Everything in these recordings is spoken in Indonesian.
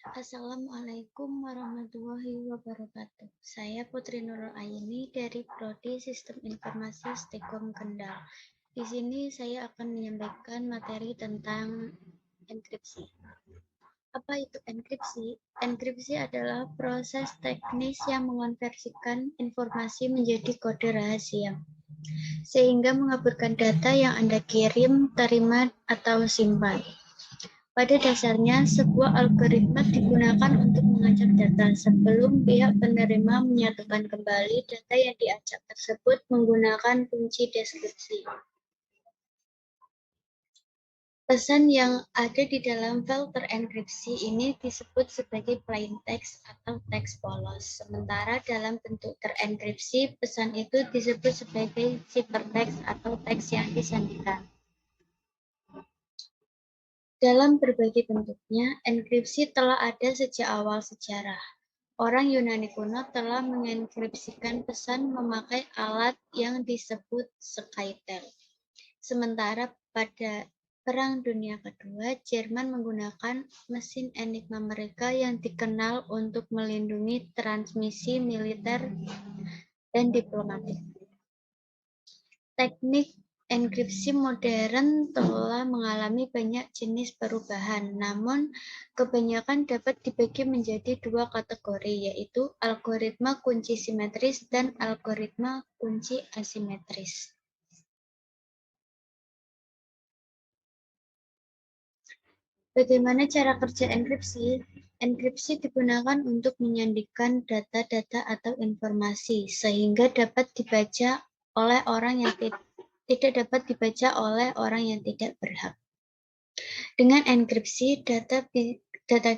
Assalamualaikum warahmatullahi wabarakatuh. Saya Putri Nurul Aini dari Prodi Sistem Informasi Stekom Kendal. Di sini saya akan menyampaikan materi tentang enkripsi. Apa itu enkripsi? Enkripsi adalah proses teknis yang mengonversikan informasi menjadi kode rahasia, sehingga mengaburkan data yang Anda kirim, terima, atau simpan. Pada dasarnya, sebuah algoritma digunakan untuk mengacak data sebelum pihak penerima menyatukan kembali data yang diacak tersebut menggunakan kunci deskripsi. Pesan yang ada di dalam file terenkripsi ini disebut sebagai plain text atau teks polos. Sementara dalam bentuk terenkripsi, pesan itu disebut sebagai ciphertext atau teks yang disandikan. Dalam berbagai bentuknya, enkripsi telah ada sejak awal sejarah. Orang Yunani kuno telah mengenkripsikan pesan memakai alat yang disebut skytel. Sementara pada Perang Dunia Kedua, Jerman menggunakan mesin Enigma mereka yang dikenal untuk melindungi transmisi militer dan diplomatik. Teknik enkripsi modern telah mengalami banyak jenis perubahan, namun kebanyakan dapat dibagi menjadi dua kategori, yaitu algoritma kunci simetris dan algoritma kunci asimetris. Bagaimana cara kerja enkripsi? Enkripsi digunakan untuk menyandikan data-data atau informasi, sehingga dapat dibaca oleh orang yang tidak dapat dibaca oleh orang yang tidak berhak. Dengan enkripsi, data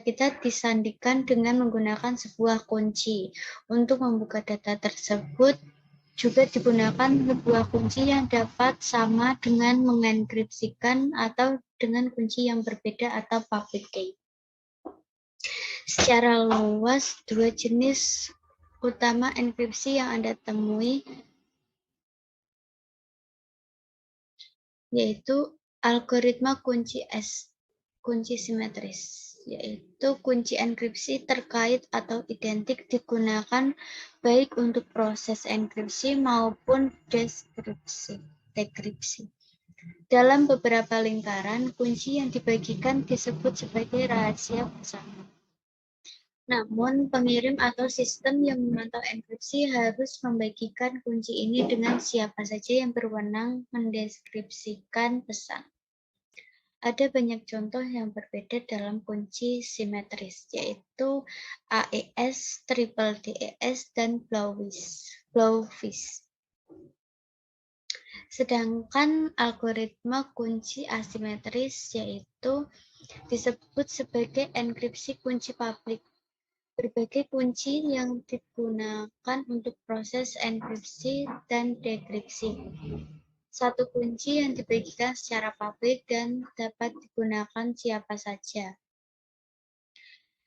kita disandikan dengan menggunakan sebuah kunci. Untuk membuka data tersebut, juga digunakan sebuah kunci yang dapat sama dengan mengenkripsikan atau dengan kunci yang berbeda atau public key. Secara luas, dua jenis utama enkripsi yang Anda temui yaitu algoritma kunci simetris, yaitu kunci enkripsi terkait atau identik digunakan baik untuk proses enkripsi maupun dekripsi. Dalam beberapa lingkaran, kunci yang dibagikan disebut sebagai rahasia bersama. Namun, pengirim atau sistem yang memantau enkripsi harus membagikan kunci ini dengan siapa saja yang berwenang mendeskripsikan pesan. Ada banyak contoh yang berbeda dalam kunci simetris, yaitu AES, Triple DES, dan Blaufish. Sedangkan algoritma kunci asimetris yaitu disebut sebagai enkripsi kunci publik. Berbagai kunci yang digunakan untuk proses enkripsi dan dekripsi. Satu kunci yang dibagikan secara publik dan dapat digunakan siapa saja,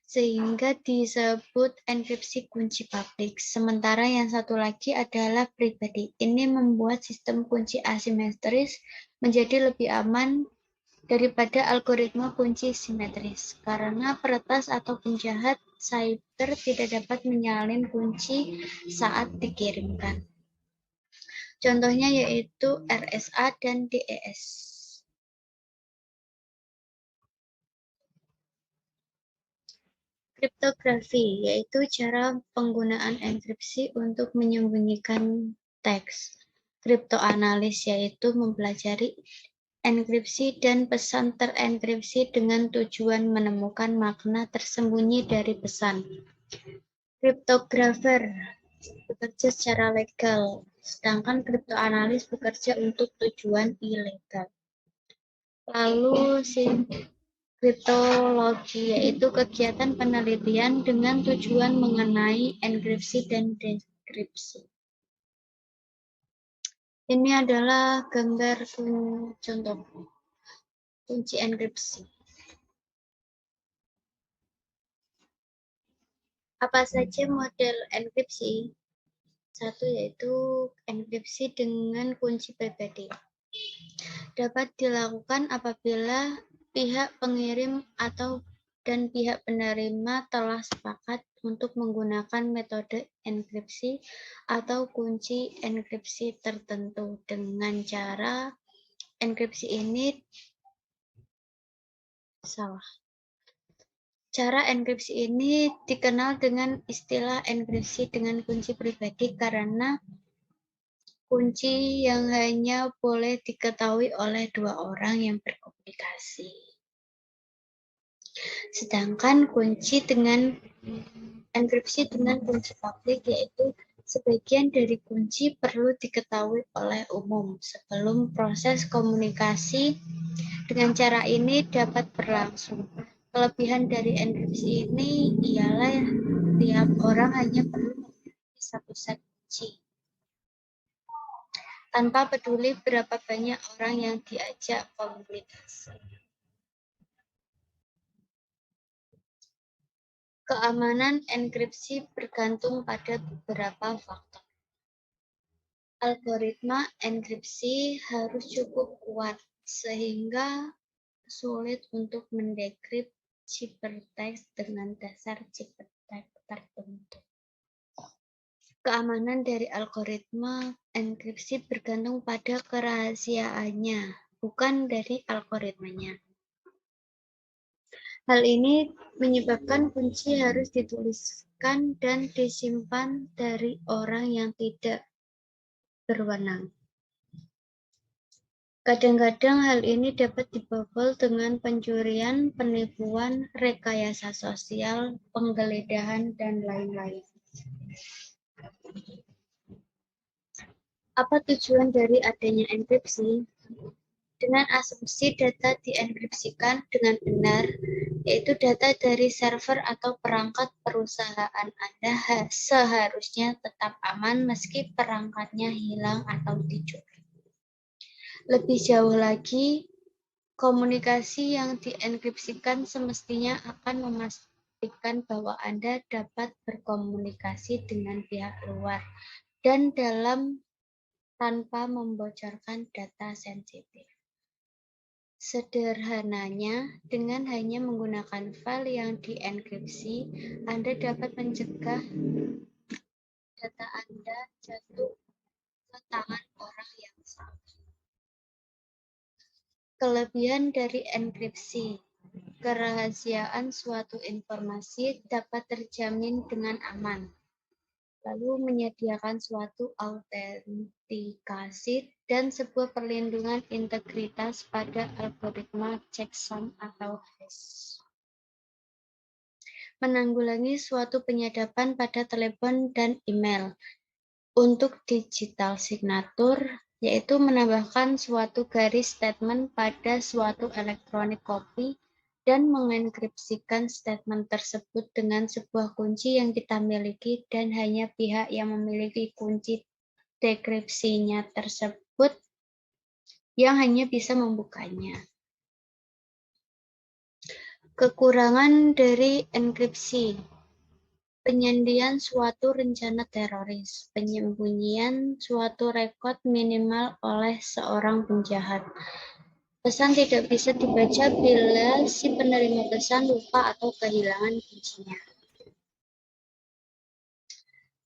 sehingga disebut enkripsi kunci publik. Sementara yang satu lagi adalah pribadi. Ini membuat sistem kunci asimetris menjadi lebih aman daripada algoritma kunci simetris, karena peretas atau penjahat cyber tidak dapat menyalin kunci saat dikirimkan. Contohnya yaitu RSA dan DES. Kriptografi yaitu cara penggunaan enkripsi untuk menyembunyikan teks. Kriptoanalis yaitu mempelajari enkripsi dan pesan terenkripsi dengan tujuan menemukan makna tersembunyi dari pesan. Kriptografer bekerja secara legal, sedangkan kriptoanalis bekerja untuk tujuan ilegal. Lalu kriptologi yaitu kegiatan penelitian dengan tujuan mengenai enkripsi dan dekripsi. Ini adalah gambar contoh kunci enkripsi. Apa saja model enkripsi? Satu yaitu enkripsi dengan kunci pribadi. Dapat dilakukan apabila pihak pengirim atau dan pihak penerima telah sepakat untuk menggunakan metode enkripsi atau kunci enkripsi tertentu. Dengan cara enkripsi ini Cara enkripsi ini dikenal dengan istilah enkripsi dengan kunci pribadi karena kunci yang hanya boleh diketahui oleh dua orang yang berkomunikasi. Sedangkan enkripsi dengan kunci publik yaitu sebagian dari kunci perlu diketahui oleh umum sebelum proses komunikasi dengan cara ini dapat berlangsung. Kelebihan dari enkripsi ini ialah tiap orang hanya perlu memiliki satu set kunci, tanpa peduli berapa banyak orang yang diajak komunikasi. Keamanan enkripsi bergantung pada beberapa faktor. Algoritma enkripsi harus cukup kuat sehingga sulit untuk mendekripsi ciphertext dengan dasar ciphertext tertentu. Keamanan dari algoritma enkripsi bergantung pada kerahasiaannya, bukan dari algoritmanya. Hal ini menyebabkan kunci harus dituliskan dan disimpan dari orang yang tidak berwenang. Kadang-kadang hal ini dapat dibobol dengan pencurian, penipuan, rekayasa sosial, penggeledahan, dan lain-lain. Apa tujuan dari adanya enkripsi? Dengan asumsi data dienkripsikan dengan benar, yaitu data dari server atau perangkat perusahaan Anda seharusnya tetap aman meski perangkatnya hilang atau dicuri. Lebih jauh lagi, komunikasi yang dienkripsikan semestinya akan memastikan bahwa Anda dapat berkomunikasi dengan pihak luar dan tanpa membocorkan data sensitif. Sederhananya, dengan hanya menggunakan file yang dienkripsi, Anda dapat mencegah data Anda jatuh ke tangan orang yang salah. Kelebihan dari enkripsi: kerahasiaan suatu informasi dapat terjamin dengan aman. Lalu menyediakan suatu autentikasi dan sebuah perlindungan integritas pada algoritma checksum atau hash. Menanggulangi suatu penyadapan pada telepon dan email. Untuk digital signature, yaitu menambahkan suatu garis statement pada suatu elektronik copy dan mengenkripsikan statement tersebut dengan sebuah kunci yang kita miliki dan hanya pihak yang memiliki kunci dekripsinya tersebut yang hanya bisa membukanya. Kekurangan dari enkripsi: penyediaan suatu rencana teroris, penyembunyian suatu rekod minimal oleh seorang penjahat. Pesan tidak bisa dibaca bila si penerima pesan lupa atau kehilangan kuncinya.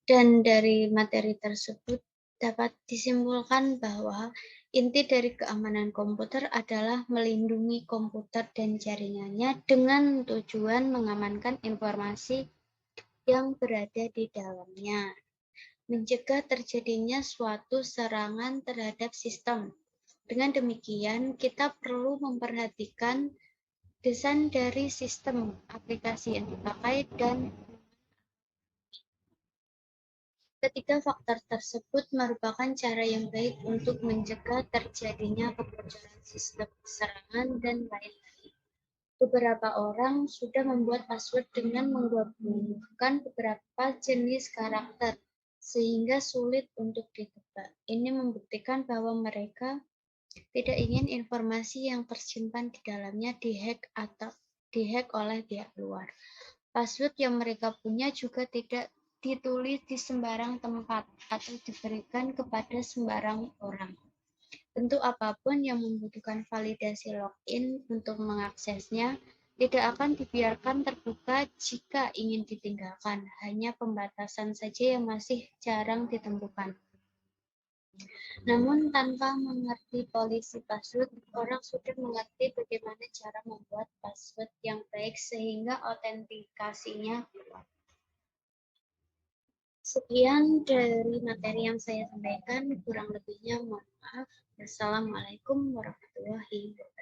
Dan dari materi tersebut dapat disimpulkan bahwa inti dari keamanan komputer adalah melindungi komputer dan jaringannya dengan tujuan mengamankan informasi yang berada di dalamnya, mencegah terjadinya suatu serangan terhadap sistem. Dengan demikian, kita perlu memperhatikan desain dari sistem aplikasi yang dipakai dan ketiga faktor tersebut merupakan cara yang baik untuk mencegah terjadinya kebocoran sistem, serangan, dan lain-lain. Beberapa orang sudah membuat password dengan menggabungkan beberapa jenis karakter, sehingga sulit untuk ditebak. Ini membuktikan bahwa mereka tidak ingin informasi yang tersimpan di dalamnya dihack oleh pihak luar. Password yang mereka punya juga tidak ditulis di sembarang tempat atau diberikan kepada sembarang orang. Bentuk apapun yang membutuhkan validasi login untuk mengaksesnya tidak akan dibiarkan terbuka jika ingin ditinggalkan, hanya pembatasan saja yang masih jarang ditemukan. Namun tanpa mengerti polisi password, orang sudah mengerti bagaimana cara membuat password yang baik sehingga autentikasinya kuat. Sekian dari materi yang saya sampaikan, kurang lebihnya mohon maaf. Wassalamualaikum warahmatullahi wabarakatuh.